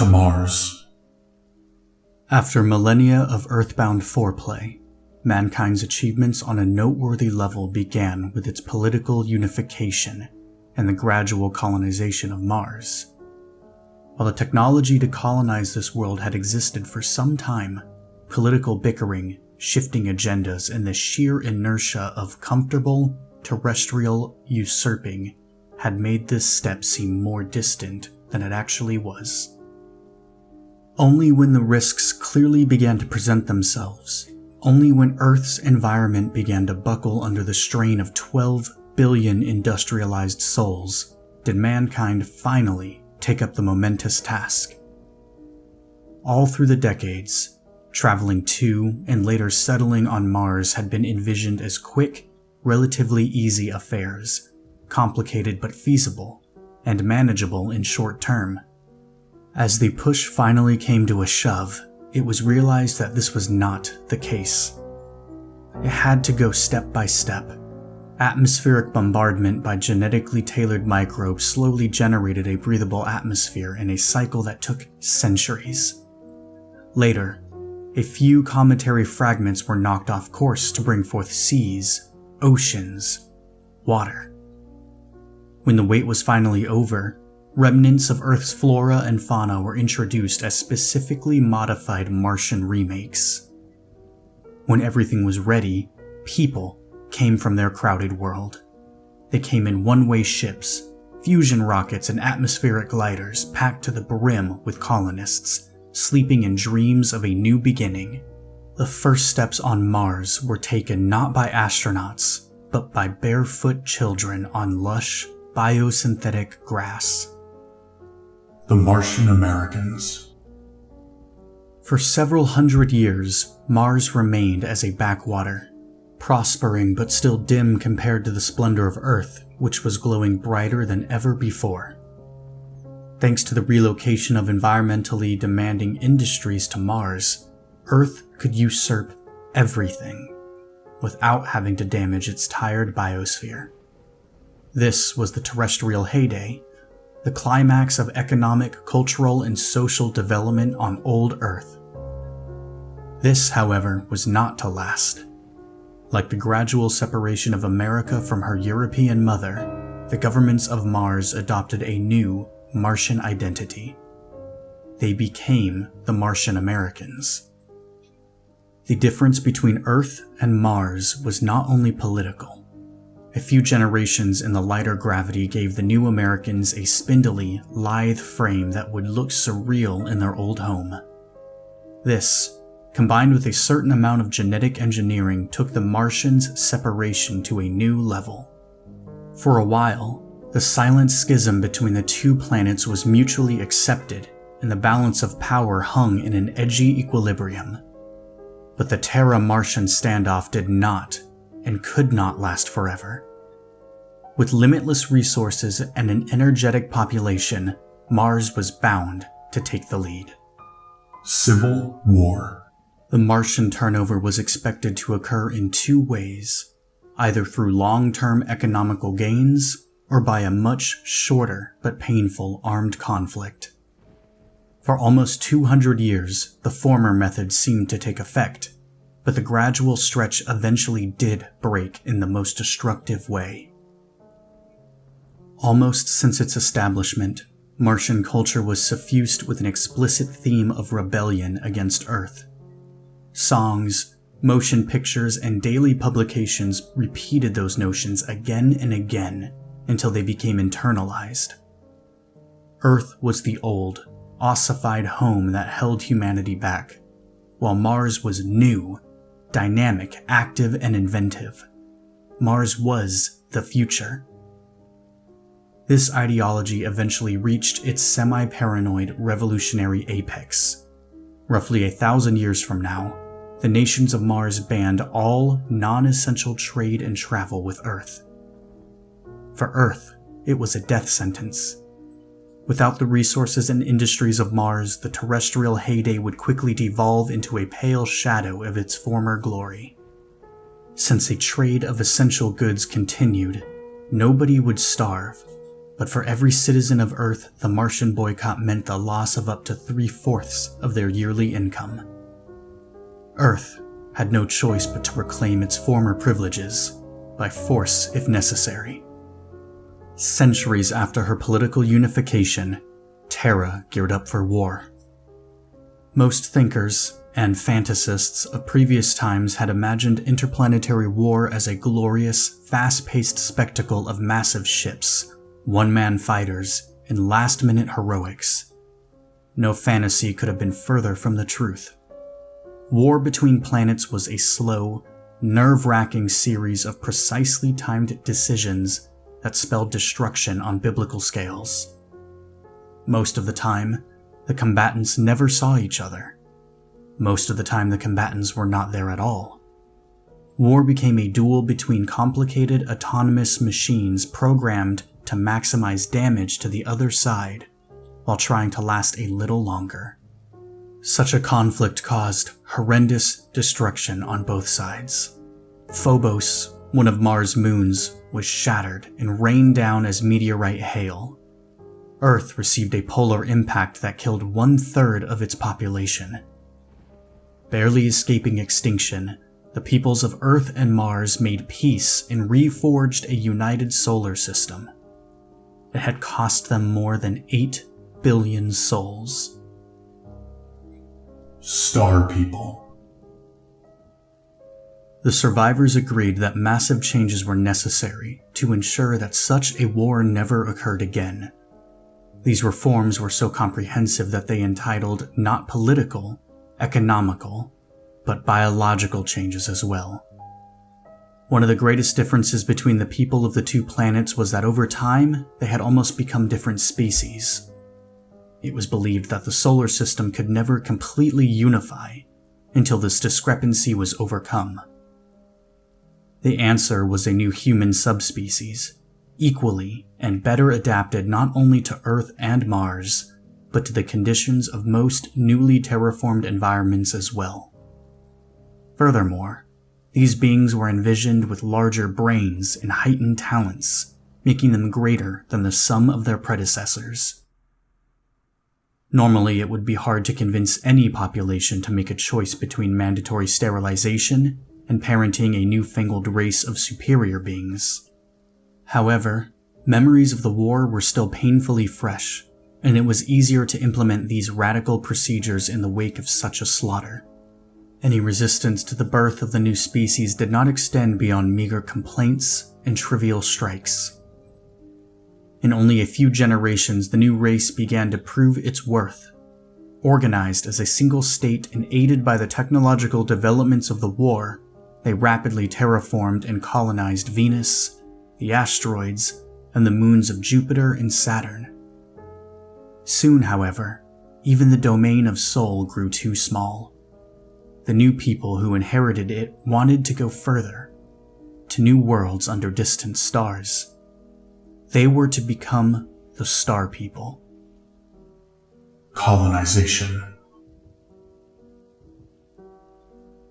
to Mars. After millennia of earthbound foreplay, mankind's achievements on a noteworthy level began with its political unification and the gradual colonization of Mars. While the technology to colonize this world had existed for some time, political bickering, shifting agendas, and the sheer inertia of comfortable, terrestrial usurping had made this step seem more distant than it actually was. Only when the risks clearly began to present themselves, only when Earth's environment began to buckle under the strain of 12 billion industrialized souls, did mankind finally take up the momentous task. All through the decades, traveling to and later settling on Mars had been envisioned as quick, relatively easy affairs, complicated but feasible, and manageable in short term. As the push finally came to a shove, it was realized that this was not the case. It had to go step by step. Atmospheric bombardment by genetically tailored microbes slowly generated a breathable atmosphere in a cycle that took centuries. Later, a few cometary fragments were knocked off course to bring forth seas, oceans, water. When the wait was finally over, remnants of Earth's flora and fauna were introduced as specifically modified Martian remakes. When everything was ready, people came from their crowded world. They came in one-way ships, fusion rockets, and atmospheric gliders packed to the brim with colonists, sleeping in dreams of a new beginning. The first steps on Mars were taken not by astronauts, but by barefoot children on lush, biosynthetic grass. The Martian Americans. For several hundred years, Mars remained as a backwater, prospering but still dim compared to the splendor of Earth, which was glowing brighter than ever before. Thanks to the relocation of environmentally demanding industries to Mars, Earth could usurp everything without having to damage its tired biosphere. This was the terrestrial heyday, the climax of economic, cultural, and social development on old Earth. This, however, was not to last. Like the gradual separation of America from her European mother, the governments of Mars adopted a new Martian identity. They became the Martian Americans. The difference between Earth and Mars was not only political. A few generations in the lighter gravity gave the new Americans a spindly, lithe frame that would look surreal in their old home. This, combined with a certain amount of genetic engineering, took the Martians' separation to a new level. For a while, the silent schism between the two planets was mutually accepted, and the balance of power hung in an edgy equilibrium. But the Terra-Martian standoff did not and could not last forever. With limitless resources and an energetic population, Mars was bound to take the lead. Civil War. The Martian turnover was expected to occur in two ways, either through long-term economical gains or by a much shorter but painful armed conflict. For almost 200 years, the former method seemed to take effect, but the gradual stretch eventually did break in the most destructive way. Almost since its establishment, Martian culture was suffused with an explicit theme of rebellion against Earth. Songs, motion pictures, and daily publications repeated those notions again and again until they became internalized. Earth was the old, ossified home that held humanity back, while Mars was new, dynamic, active, and inventive. Mars was the future. This ideology eventually reached its semi-paranoid revolutionary apex. Roughly 1,000 years from now, the nations of Mars banned all non-essential trade and travel with Earth. For Earth, it was a death sentence. Without the resources and industries of Mars, the terrestrial heyday would quickly devolve into a pale shadow of its former glory. Since a trade of essential goods continued, nobody would starve, but for every citizen of Earth, the Martian boycott meant the loss of up to 3/4 of their yearly income. Earth had no choice but to reclaim its former privileges, by force if necessary. Centuries after her political unification, Terra geared up for war. Most thinkers and fantasists of previous times had imagined interplanetary war as a glorious, fast-paced spectacle of massive ships, one-man fighters, and last-minute heroics. No fantasy could have been further from the truth. War between planets was a slow, nerve-wracking series of precisely timed decisions that spelled destruction on biblical scales. Most of the time, the combatants never saw each other. Most of the time, the combatants were not there at all. War became a duel between complicated autonomous machines programmed to maximize damage to the other side while trying to last a little longer. Such a conflict caused horrendous destruction on both sides. Phobos, one of Mars' moons, was shattered and rained down as meteorite hail. Earth received a polar impact that killed 1/3 of its population. Barely escaping extinction, the peoples of Earth and Mars made peace and reforged a united solar system. It had cost them more than 8 billion souls. Star People. The survivors agreed that massive changes were necessary to ensure that such a war never occurred again. These reforms were so comprehensive that they entitled not political, economical, but biological changes as well. One of the greatest differences between the people of the two planets was that over time, they had almost become different species. It was believed that the solar system could never completely unify until this discrepancy was overcome. The answer was a new human subspecies, equally and better adapted not only to Earth and Mars, but to the conditions of most newly terraformed environments as well. Furthermore, these beings were envisioned with larger brains and heightened talents, making them greater than the sum of their predecessors. Normally, it would be hard to convince any population to make a choice between mandatory sterilization and parenting a newfangled race of superior beings. However, memories of the war were still painfully fresh, and it was easier to implement these radical procedures in the wake of such a slaughter. Any resistance to the birth of the new species did not extend beyond meager complaints and trivial strikes. In only a few generations, the new race began to prove its worth. Organized as a single state and aided by the technological developments of the war, they rapidly terraformed and colonized Venus, the asteroids, and the moons of Jupiter and Saturn. Soon, however, even the domain of Sol grew too small. The new people who inherited it wanted to go further, to new worlds under distant stars. They were to become the Star People. Colonization.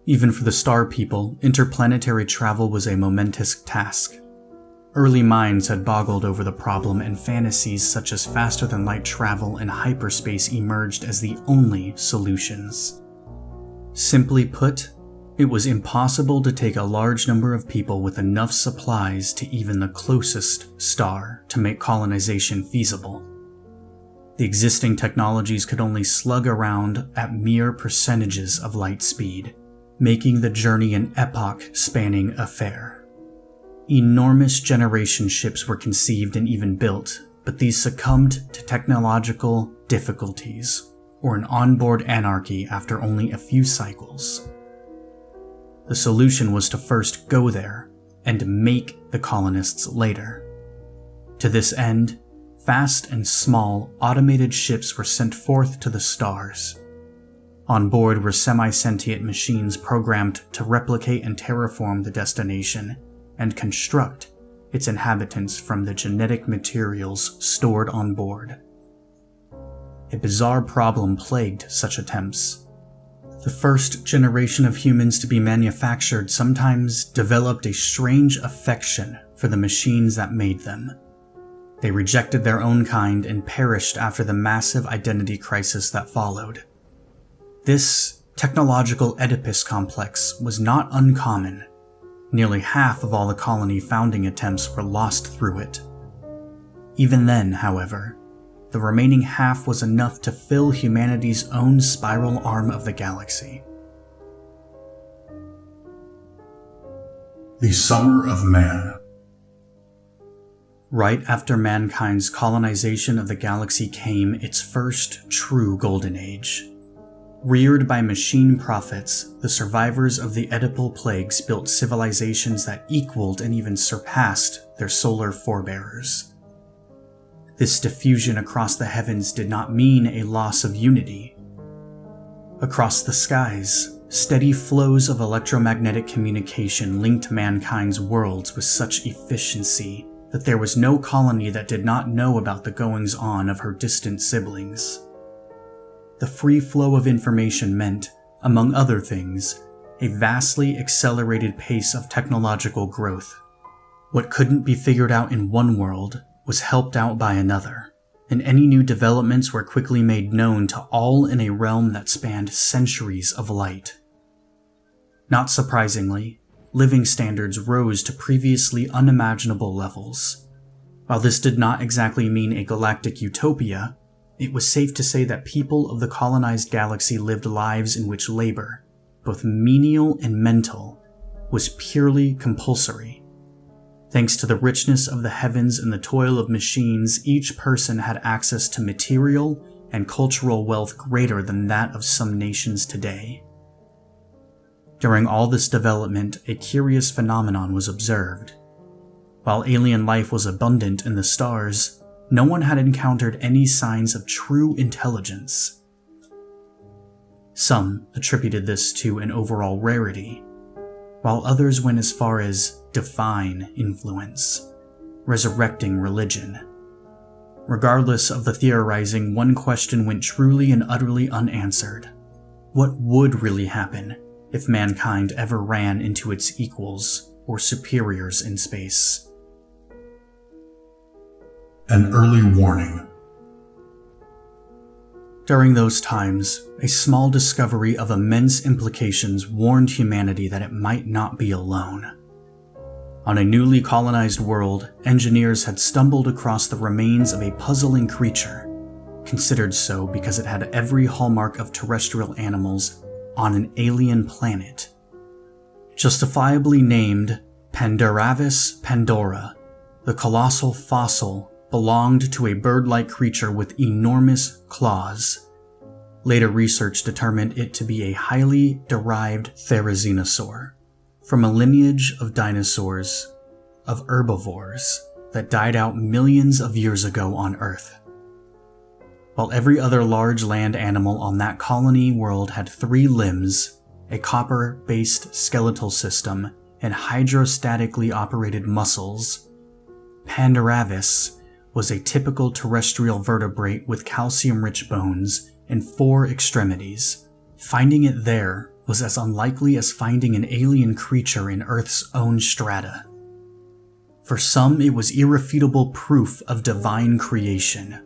Even for the Star People, interplanetary travel was a momentous task. Early minds had boggled over the problem, and fantasies such as faster-than-light travel and hyperspace emerged as the only solutions. Simply put, it was impossible to take a large number of people with enough supplies to even the closest star to make colonization feasible. The existing technologies could only slug around at mere percentages of light speed, making the journey an epoch-spanning affair. Enormous generation ships were conceived and even built, but these succumbed to technological difficulties, or an onboard anarchy after only a few cycles. The solution was to first go there and make the colonists later. To this end, fast and small automated ships were sent forth to the stars. On board were semi-sentient machines programmed to replicate and terraform the destination and construct its inhabitants from the genetic materials stored on board. A bizarre problem plagued such attempts. The first generation of humans to be manufactured sometimes developed a strange affection for the machines that made them. They rejected their own kind and perished after the massive identity crisis that followed. This technological Oedipus complex was not uncommon. Nearly half of all the colony founding attempts were lost through it. Even then, however, the remaining half was enough to fill humanity's own spiral arm of the galaxy. The Summer of Man. Right after mankind's colonization of the galaxy came its first true golden age. Reared by machine prophets, the survivors of the Oedipal plagues built civilizations that equaled and even surpassed their solar forebearers. This diffusion across the heavens did not mean a loss of unity. Across the skies, steady flows of electromagnetic communication linked mankind's worlds with such efficiency that there was no colony that did not know about the goings-on of her distant siblings. The free flow of information meant, among other things, a vastly accelerated pace of technological growth. What couldn't be figured out in one world was helped out by another, and any new developments were quickly made known to all in a realm that spanned centuries of light. Not surprisingly, living standards rose to previously unimaginable levels. While this did not exactly mean a galactic utopia, it was safe to say that people of the colonized galaxy lived lives in which labor, both menial and mental, was purely compulsory. Thanks to the richness of the heavens and the toil of machines, each person had access to material and cultural wealth greater than that of some nations today. During all this development, a curious phenomenon was observed. While alien life was abundant in the stars, no one had encountered any signs of true intelligence. Some attributed this to an overall rarity, while others went as far as divine influence, resurrecting religion. Regardless of the theorizing, one question went truly and utterly unanswered. What would really happen if mankind ever ran into its equals or superiors in space? An early warning. During those times, a small discovery of immense implications warned humanity that it might not be alone. On a newly colonized world, engineers had stumbled across the remains of a puzzling creature, considered so because it had every hallmark of terrestrial animals on an alien planet. Justifiably named Pandaravis pandora, the colossal fossil belonged to a bird-like creature with enormous claws. Later research determined it to be a highly derived therizinosaur, from a lineage of dinosaurs, of herbivores, that died out millions of years ago on Earth. While every other large land animal on that colony world had 3 limbs, a copper-based skeletal system, and hydrostatically operated muscles, Pandaravis was a typical terrestrial vertebrate with calcium-rich bones and 4 extremities. Finding it there was as unlikely as finding an alien creature in Earth's own strata. For some, it was irrefutable proof of divine creation.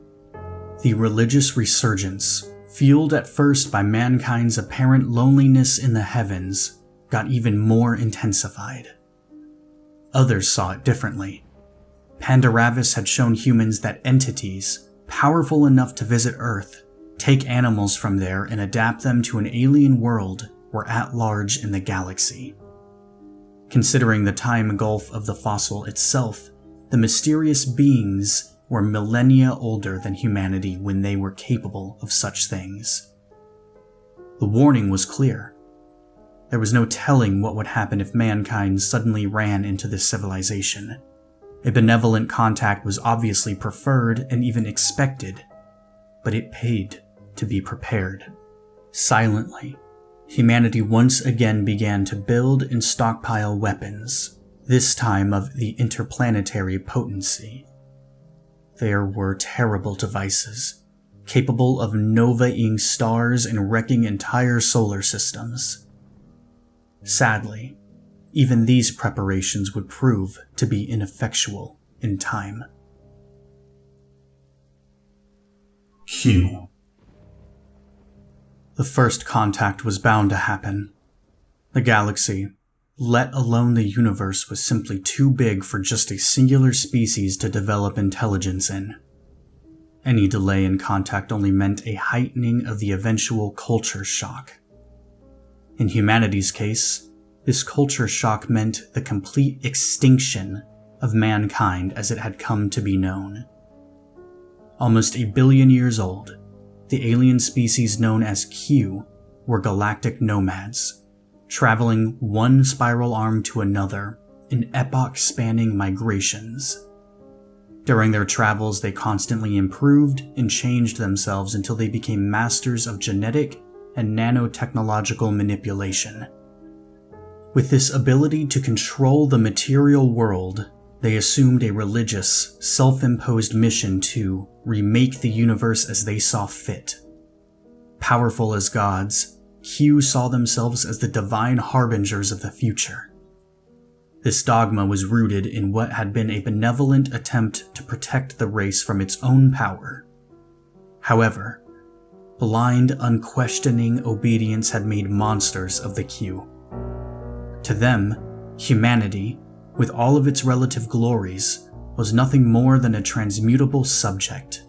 The religious resurgence, fueled at first by mankind's apparent loneliness in the heavens, got even more intensified. Others saw it differently. Pandaravis had shown humans that entities, powerful enough to visit Earth, take animals from there and adapt them to an alien world, were at large in the galaxy. Considering the time gulf of the fossil itself, the mysterious beings were millennia older than humanity when they were capable of such things. The warning was clear. There was no telling what would happen if mankind suddenly ran into this civilization. A benevolent contact was obviously preferred and even expected, but it paid to be prepared. Silently, humanity once again began to build and stockpile weapons, this time of the interplanetary potency. There were terrible devices, capable of nova-ing stars and wrecking entire solar systems. Sadly, even these preparations would prove to be ineffectual in time. Q. The first contact was bound to happen. The galaxy, let alone the universe, was simply too big for just a singular species to develop intelligence in. Any delay in contact only meant a heightening of the eventual culture shock. In humanity's case, this culture shock meant the complete extinction of mankind as it had come to be known. Almost 1 billion years old, the alien species known as Q were galactic nomads, traveling one spiral arm to another in epoch-spanning migrations. During their travels, they constantly improved and changed themselves until they became masters of genetic and nanotechnological manipulation. With this ability to control the material world, they assumed a religious, self-imposed mission to remake the universe as they saw fit. Powerful as gods, Q saw themselves as the divine harbingers of the future. This dogma was rooted in what had been a benevolent attempt to protect the race from its own power. However, blind, unquestioning obedience had made monsters of the Q. To them, humanity, with all of its relative glories, was nothing more than a transmutable subject.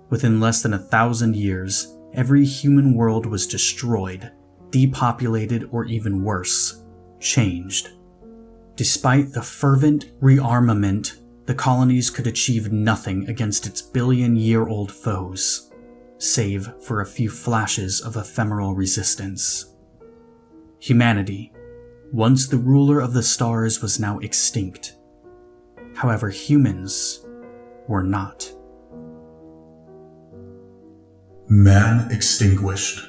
Within less than 1,000 years, every human world was destroyed, depopulated, or even worse, changed. Despite the fervent rearmament, the colonies could achieve nothing against its billion-year-old foes, save for a few flashes of ephemeral resistance. Humanity, once the ruler of the stars, was now extinct. However, humans were not. Man extinguished.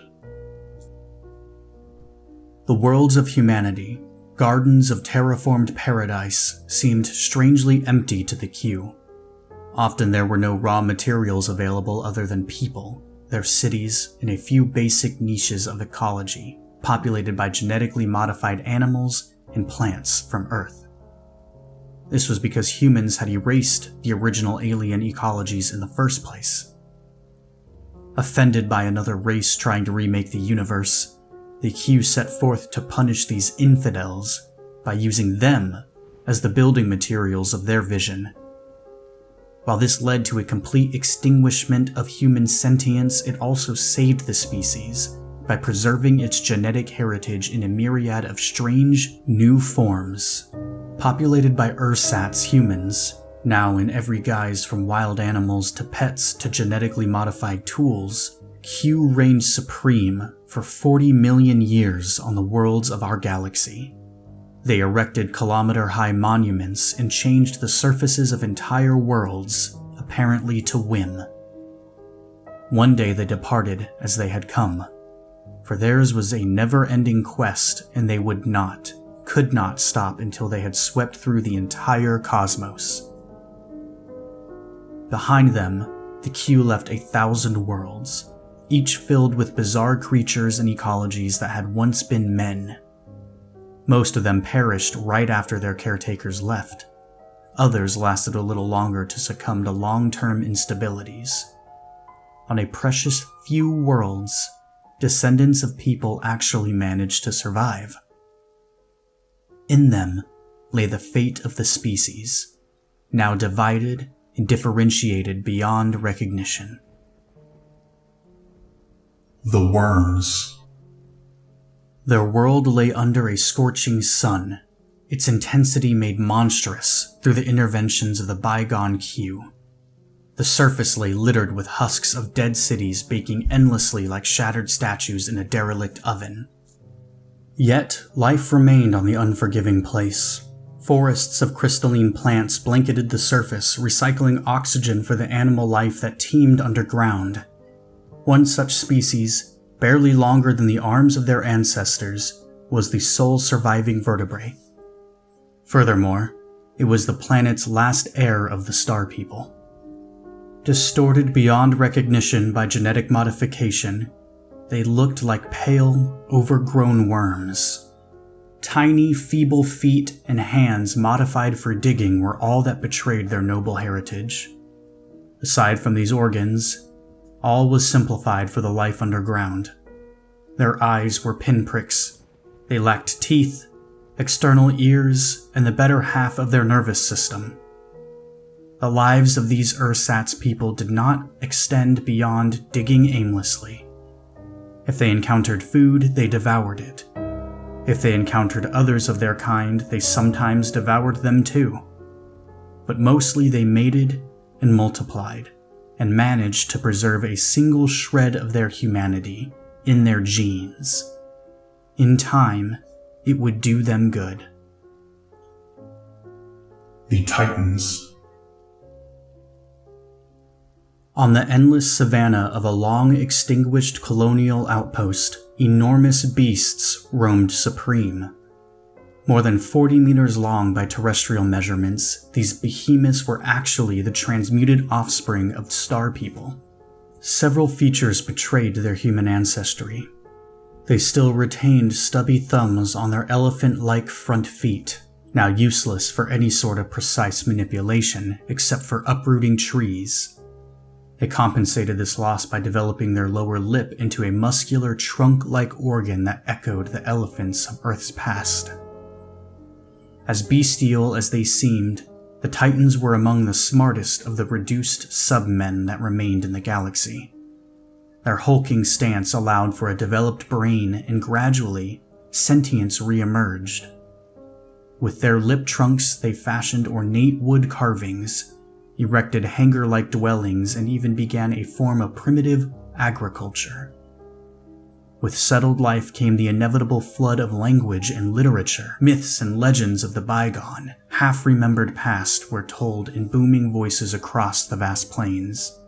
The worlds of humanity, gardens of terraformed paradise, seemed strangely empty to the Q. Often there were no raw materials available other than people, their cities, and a few basic niches of ecology, populated by genetically modified animals and plants from Earth. This was because humans had erased the original alien ecologies in the first place. Offended by another race trying to remake the universe, the Q set forth to punish these infidels by using them as the building materials of their vision. While this led to a complete extinguishment of human sentience, it also saved the species by preserving its genetic heritage in a myriad of strange, new forms. Populated by ersatz humans, now in every guise from wild animals to pets to genetically modified tools, Q reigned supreme for 40 million years on the worlds of our galaxy. They erected kilometer-high monuments and changed the surfaces of entire worlds, apparently to whim. One day they departed as they had come, for theirs was a never-ending quest, and they could not stop until they had swept through the entire cosmos. Behind them, the Q left 1,000 worlds, each filled with bizarre creatures and ecologies that had once been men. Most of them perished right after their caretakers left. Others lasted a little longer to succumb to long-term instabilities. On a precious few worlds, descendants of people actually managed to survive. In them lay the fate of the species, now divided and differentiated beyond recognition. The worms. Their world lay under a scorching sun, its intensity made monstrous through the interventions of the bygone Q. The surface lay littered with husks of dead cities baking endlessly like shattered statues in a derelict oven. Yet, life remained on the unforgiving place. Forests of crystalline plants blanketed the surface, recycling oxygen for the animal life that teemed underground. One such species, barely longer than the arms of their ancestors, was the sole surviving vertebrae. Furthermore, it was the planet's last heir of the Star People. Distorted beyond recognition by genetic modification, they looked like pale, overgrown worms. Tiny, feeble feet and hands modified for digging were all that betrayed their noble heritage. Aside from these organs, all was simplified for the life underground. Their eyes were pinpricks. They lacked teeth, external ears, and the better half of their nervous system. The lives of these ersatz people did not extend beyond digging aimlessly. If they encountered food, they devoured it. If they encountered others of their kind, they sometimes devoured them too. But mostly they mated and multiplied, and managed to preserve a single shred of their humanity in their genes. In time, it would do them good. The Titans. On the endless savanna of a long-extinguished colonial outpost, enormous beasts roamed supreme. More than 40 meters long by terrestrial measurements, these behemoths were actually the transmuted offspring of star people. Several features betrayed their human ancestry. They still retained stubby thumbs on their elephant-like front feet, now useless for any sort of precise manipulation except for uprooting trees. They compensated this loss by developing their lower lip into a muscular trunk-like organ that echoed the elephants of Earth's past. As bestial as they seemed, the Titans were among the smartest of the reduced sub-men that remained in the galaxy. Their hulking stance allowed for a developed brain, and gradually, sentience re-emerged. With their lip trunks, they fashioned ornate wood carvings, erected hangar-like dwellings, and even began a form of primitive agriculture. With settled life came the inevitable flood of language and literature. Myths and legends of the bygone, half-remembered past were told in booming voices across the vast plains.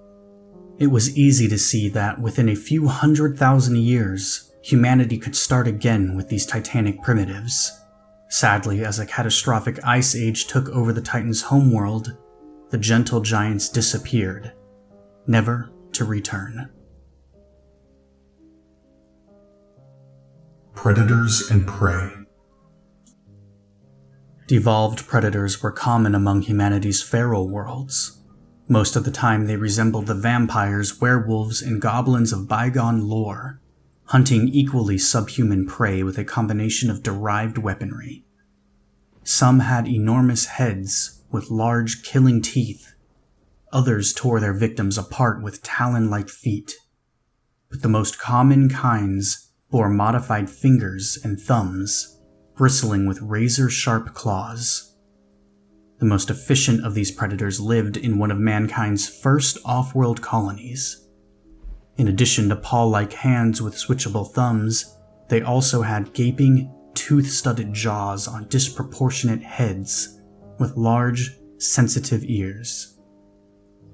It was easy to see that within a few 100,000 years, humanity could start again with these titanic primitives. Sadly, as a catastrophic ice age took over the Titans' homeworld, the gentle giants disappeared, never to return. Predators and prey. Devolved predators were common among humanity's feral worlds. Most of the time they resembled the vampires, werewolves, and goblins of bygone lore, hunting equally subhuman prey with a combination of derived weaponry. Some had enormous heads with large killing teeth. Others tore their victims apart with talon-like feet. But the most common kinds bore modified fingers and thumbs, bristling with razor-sharp claws. The most efficient of these predators lived in one of mankind's first off-world colonies. In addition to paw-like hands with switchable thumbs, they also had gaping, tooth-studded jaws on disproportionate heads with large, sensitive ears.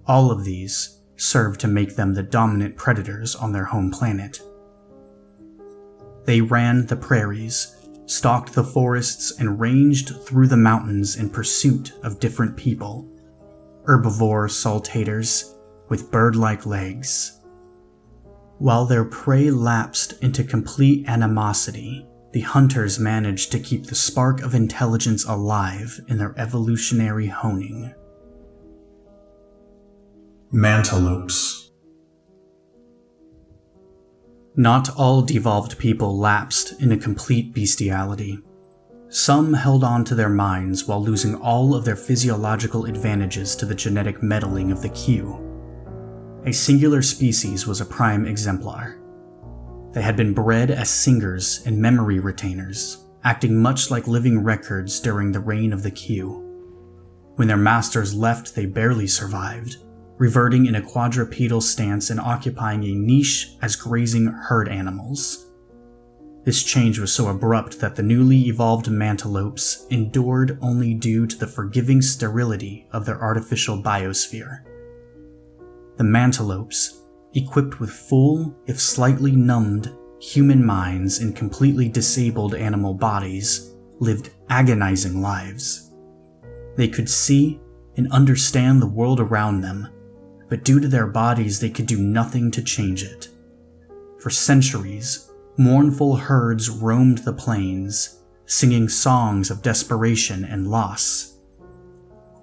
All of these served to make them the dominant predators on their home planet. They ran the prairies, stalked the forests, and ranged through the mountains in pursuit of different people, herbivore saltators with bird-like legs. While their prey lapsed into complete animosity, the hunters managed to keep the spark of intelligence alive in their evolutionary honing. Mantelopes. Not all devolved people lapsed into complete bestiality. Some held on to their minds while losing all of their physiological advantages to the genetic meddling of the Q. A singular species was a prime exemplar. They had been bred as singers and memory retainers, acting much like living records during the reign of the Q. When their masters left, they barely survived, reverting in a quadrupedal stance and occupying a niche as grazing herd animals. This change was so abrupt that the newly evolved Mantelopes endured only due to the forgiving sterility of their artificial biosphere. The Mantelopes, equipped with full, if slightly numbed, human minds and completely disabled animal bodies, lived agonizing lives. They could see and understand the world around them, but due to their bodies they could do nothing to change it. For centuries, mournful herds roamed the plains, singing songs of desperation and loss.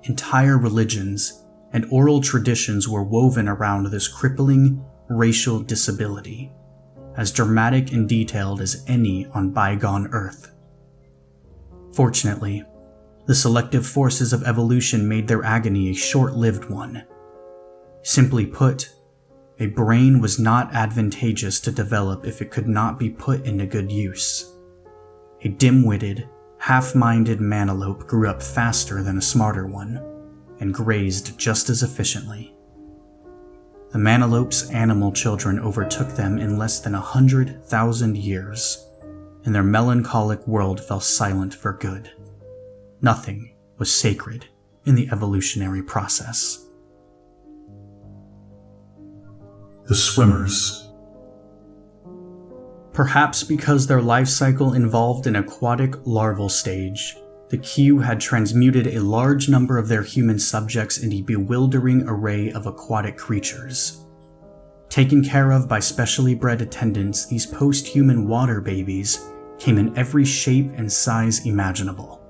Entire religions and oral traditions were woven around this crippling, racial disability, as dramatic and detailed as any on bygone Earth. Fortunately, the selective forces of evolution made their agony a short-lived one. Simply put, a brain was not advantageous to develop if it could not be put into good use. A dim-witted, half-minded Mantelope grew up faster than a smarter one, and grazed just as efficiently. The Mantelope's animal children overtook them in less than 100,000 years, and their melancholic world fell silent for good. Nothing was sacred in the evolutionary process. The swimmers. Perhaps because their life cycle involved an aquatic larval stage, the Q had transmuted a large number of their human subjects into a bewildering array of aquatic creatures. Taken care of by specially bred attendants, these post-human water babies came in every shape and size imaginable.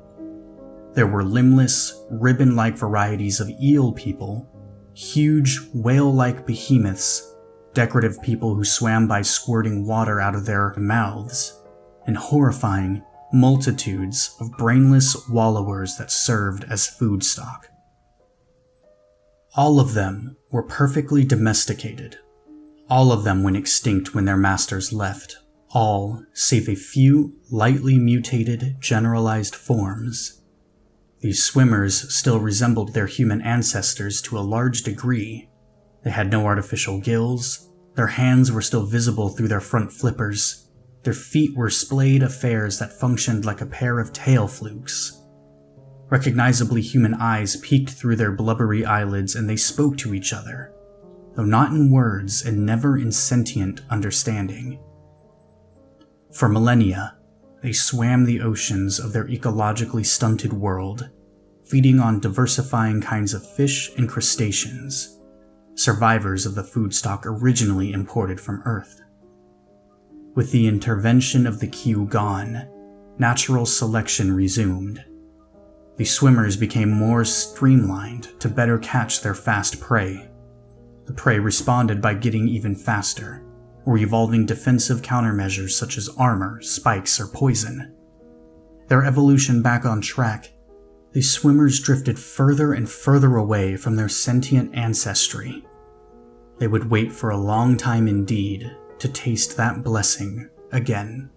There were limbless, ribbon-like varieties of eel people, huge, whale-like behemoths, decorative people who swam by squirting water out of their mouths, and horrifying multitudes of brainless wallowers that served as food stock. All of them were perfectly domesticated. All of them went extinct when their masters left, all save a few lightly mutated, generalized forms. These swimmers still resembled their human ancestors to a large degree. They had no artificial gills, their hands were still visible through their front flippers, their feet were splayed affairs that functioned like a pair of tail flukes. Recognizably human eyes peeked through their blubbery eyelids, and they spoke to each other, though not in words and never in sentient understanding. For millennia, they swam the oceans of their ecologically stunted world, feeding on diversifying kinds of fish and crustaceans, survivors of the food stock originally imported from Earth. With the intervention of the Q gone, natural selection resumed. The swimmers became more streamlined to better catch their fast prey. The prey responded by getting even faster, or evolving defensive countermeasures such as armor, spikes, or poison. Their evolution back on track, the swimmers drifted further and further away from their sentient ancestry. They would wait for a long time indeed to taste that blessing again.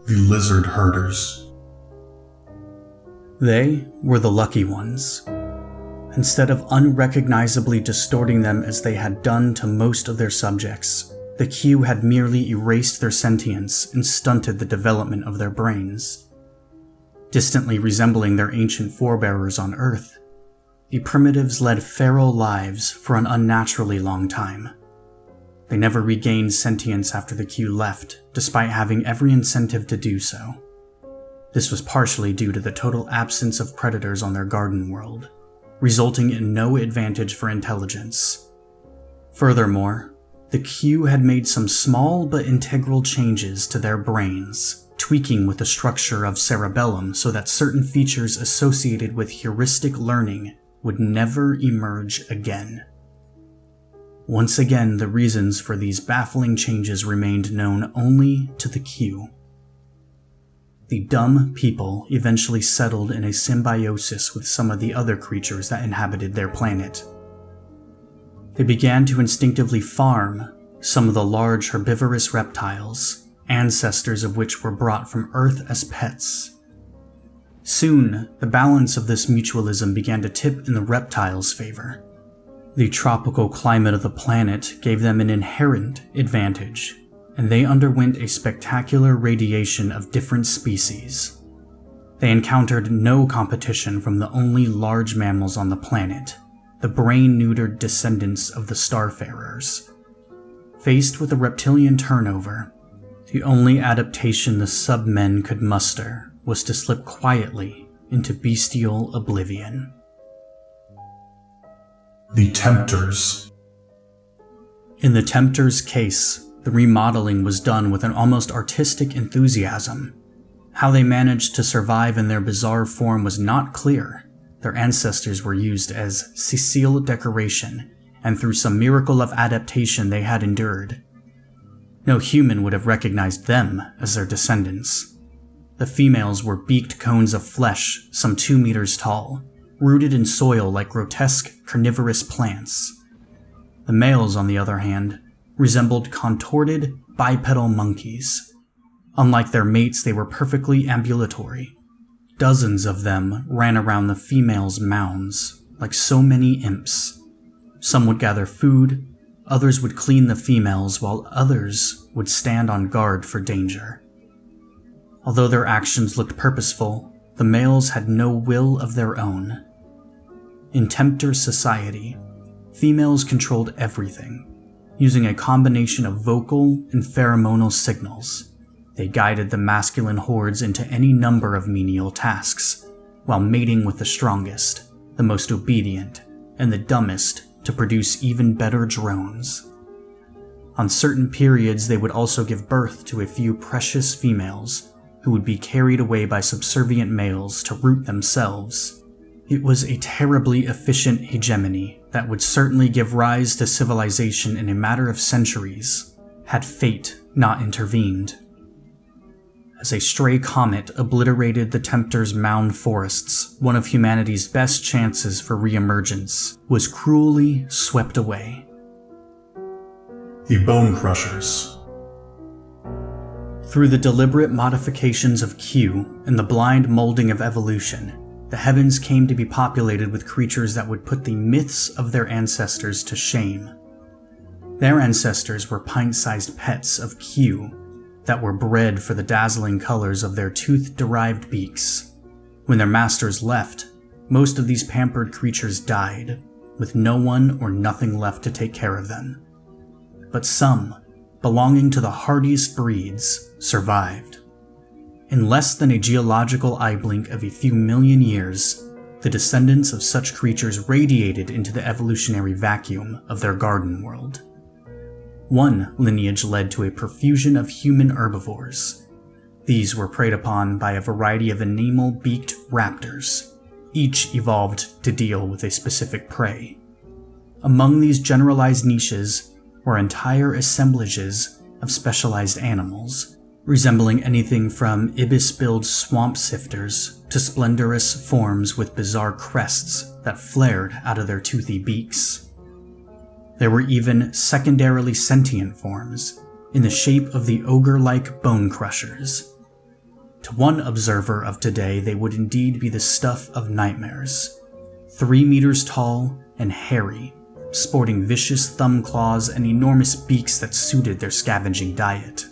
The lizard herders. They were the lucky ones. Instead of unrecognizably distorting them as they had done to most of their subjects, the Q had merely erased their sentience and stunted the development of their brains. Distantly resembling their ancient forebearers on Earth, the primitives led feral lives for an unnaturally long time. They never regained sentience after the Q left, despite having every incentive to do so. This was partially due to the total absence of predators on their garden world, resulting in no advantage for intelligence. Furthermore, the Q had made some small but integral changes to their brains, tweaking with the structure of cerebellum so that certain features associated with heuristic learning would never emerge again. Once again, the reasons for these baffling changes remained known only to the Q. The dumb people eventually settled in a symbiosis with some of the other creatures that inhabited their planet. They began to instinctively farm some of the large herbivorous reptiles, ancestors of which were brought from Earth as pets. Soon, the balance of this mutualism began to tip in the reptiles' favor. The tropical climate of the planet gave them an inherent advantage, and they underwent a spectacular radiation of different species. They encountered no competition from the only large mammals on the planet, the brain-neutered descendants of the starfarers. Faced with a reptilian turnover, the only adaptation the submen could muster was to slip quietly into bestial oblivion. The Temptors. In the Temptors' case, the remodeling was done with an almost artistic enthusiasm. How they managed to survive in their bizarre form was not clear. Their ancestors were used as sessile decoration, and through some miracle of adaptation they had endured. No human would have recognized them as their descendants. The females were beaked cones of flesh some 2 meters tall, rooted in soil like grotesque carnivorous plants. The males, on the other hand, resembled contorted bipedal monkeys. Unlike their mates, they were perfectly ambulatory. Dozens of them ran around the females' mounds, like so many imps. Some would gather food, others would clean the females, while others would stand on guard for danger. Although their actions looked purposeful, the males had no will of their own. In Temptor society, females controlled everything. Using a combination of vocal and pheromonal signals, they guided the masculine hordes into any number of menial tasks, while mating with the strongest, the most obedient, and the dumbest to produce even better drones. On certain periods, they would also give birth to a few precious females who would be carried away by subservient males to root themselves. It was a terribly efficient hegemony that would certainly give rise to civilization in a matter of centuries, had fate not intervened. As a stray comet obliterated the Temptors' mound forests, one of humanity's best chances for re-emergence was cruelly swept away. The Bone Crushers. Through the deliberate modifications of Q and the blind molding of evolution, the heavens came to be populated with creatures that would put the myths of their ancestors to shame. Their ancestors were pint-sized pets of Q that were bred for the dazzling colors of their tooth-derived beaks. When their masters left, most of these pampered creatures died, with no one or nothing left to take care of them. But some, belonging to the hardiest breeds, survived. In less than a geological eye blink of a few million years, the descendants of such creatures radiated into the evolutionary vacuum of their garden world. One lineage led to a profusion of human herbivores. These were preyed upon by a variety of enamel-beaked raptors. Each evolved to deal with a specific prey. Among these generalized niches were entire assemblages of specialized animals, resembling anything from ibis-billed swamp sifters to splendorous forms with bizarre crests that flared out of their toothy beaks. There were even secondarily sentient forms, in the shape of the ogre-like bone crushers. To one observer of today, they would indeed be the stuff of nightmares. 3 meters tall and hairy, sporting vicious thumb claws and enormous beaks that suited their scavenging diet.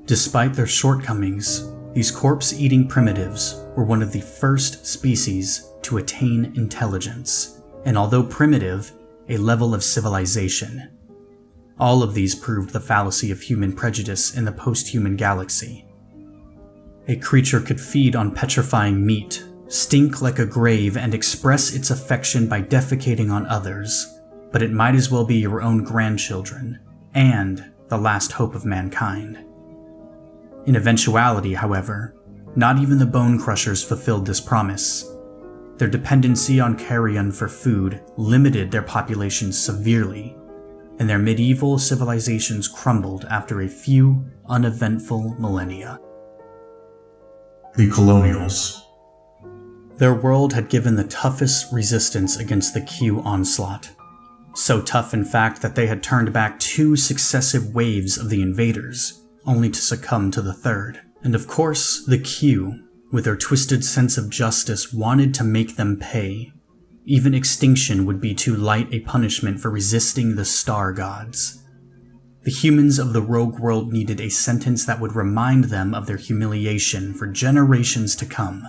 Despite their shortcomings, these corpse-eating primitives were one of the first species to attain intelligence, and although primitive, a level of civilization. All of these proved the fallacy of human prejudice in the post-human galaxy. A creature could feed on petrifying meat, stink like a grave, and express its affection by defecating on others, but it might as well be your own grandchildren, and the last hope of mankind. In eventuality, however, not even the bone crushers fulfilled this promise. Their dependency on carrion for food limited their populations severely, and their medieval civilizations crumbled after a few uneventful millennia. The Colonials. Their world had given the toughest resistance against the Q onslaught. So tough, in fact, that they had turned back 2 successive waves of the invaders, only to succumb to the third. And of course, the Q, with their twisted sense of justice, wanted to make them pay. Even extinction would be too light a punishment for resisting the star gods. The humans of the rogue world needed a sentence that would remind them of their humiliation for generations to come.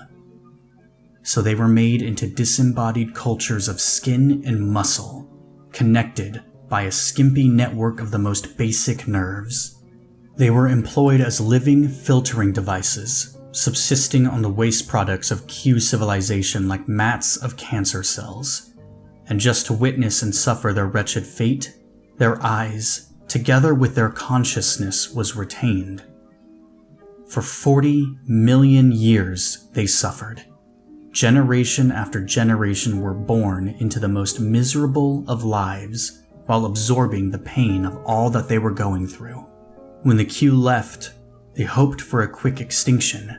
So they were made into disembodied cultures of skin and muscle, connected by a skimpy network of the most basic nerves. They were employed as living filtering devices, subsisting on the waste products of Q civilization like mats of cancer cells. And just to witness and suffer their wretched fate, their eyes, together with their consciousness, was retained. For 40 million years they suffered, Generation after generation were born into the most miserable of lives while absorbing the pain of all that they were going through. When the Q left, they hoped for a quick extinction,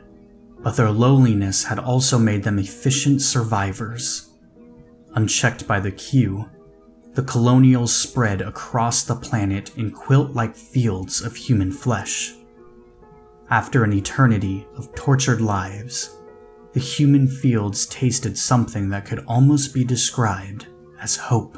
but their loneliness had also made them efficient survivors. Unchecked by the Q, the Colonials spread across the planet in quilt-like fields of human flesh. After an eternity of tortured lives, the human fields tasted something that could almost be described as hope.